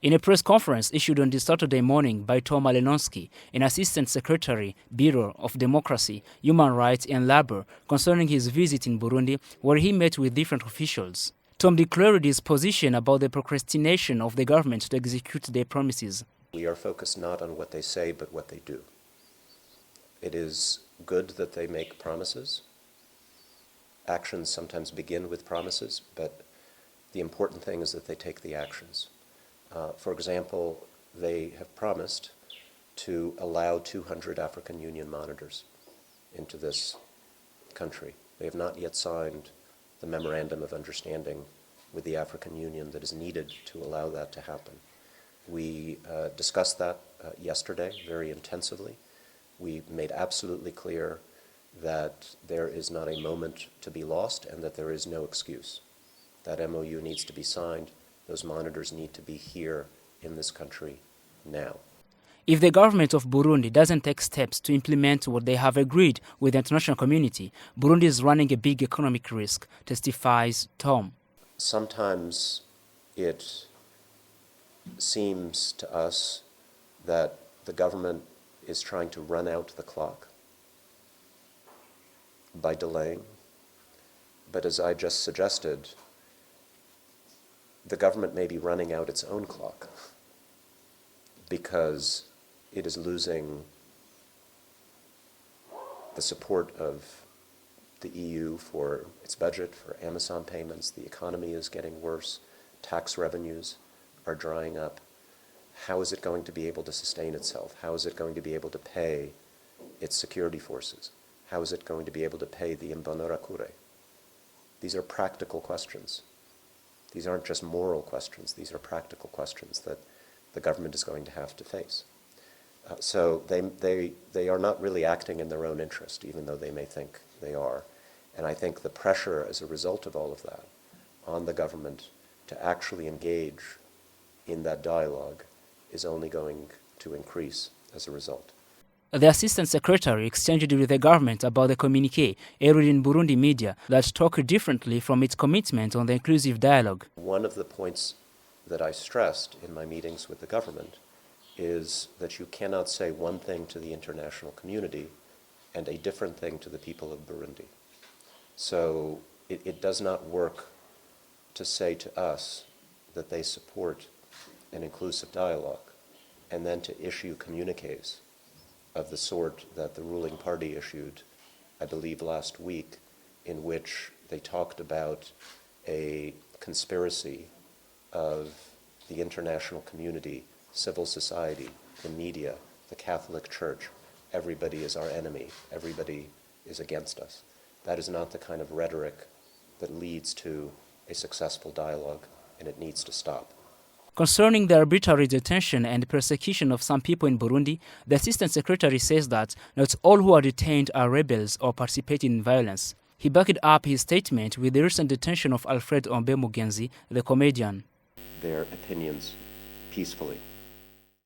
In a press conference issued on this Saturday morning by Tom Malinowski, an Assistant Secretary, Bureau of Democracy, Human Rights and Labor, concerning his visit in Burundi, where he met with different officials, Tom declared his position about the procrastination of the government to execute their promises. We are focused not on what they say, but what they do. It is good that they make promises. Actions sometimes begin with promises, but the important thing is that they take the actions. For example, they have promised to allow 200 African Union monitors into this country. They have not yet signed the memorandum of understanding with the African Union that is needed to allow that to happen. We discussed that yesterday very intensively. We made absolutely clear that there is not a moment to be lost and that there is no excuse. That MOU needs to be signed. Those monitors need to be here in this country now. If the government of Burundi doesn't take steps to implement what they have agreed with the international community, Burundi is running a big economic risk, testifies Tom. Sometimes it seems to us that the government is trying to run out the clock by delaying. But as I just suggested, the government may be running out its own clock because it is losing the support of the EU for its budget, for Amazon payments. The economy is getting worse. Tax revenues are drying up. How is it going to be able to sustain itself? How is it going to be able to pay its security forces? How is it going to be able to pay the Imbonerakure? These are practical questions. These aren't just moral questions. These are practical questions that the government is going to have to face. So they are not really acting in their own interest, even though they may think they are. And I think the pressure as a result of all of that on the government to actually engage in that dialogue is only going to increase as a result. The Assistant Secretary exchanged with the government about the communiqué aired in Burundi media that talked differently from its commitment on the inclusive dialogue. One of the points that I stressed in my meetings with the government is that you cannot say one thing to the international community and a different thing to the people of Burundi. So it does not work to say to us that they support an inclusive dialogue and then to issue communiques of the sort that the ruling party issued, I believe last week, in which they talked about a conspiracy of the international community, civil society, the media, the Catholic Church. Everybody is our enemy. Everybody is against us. That is not the kind of rhetoric that leads to a successful dialogue, and it needs to stop. Concerning the arbitrary detention and persecution of some people in Burundi, the Assistant Secretary says that not all who are detained are rebels or participate in violence. He backed up his statement with the recent detention of Alfred Ombe Mugenzi, the comedian. Their opinions peacefully.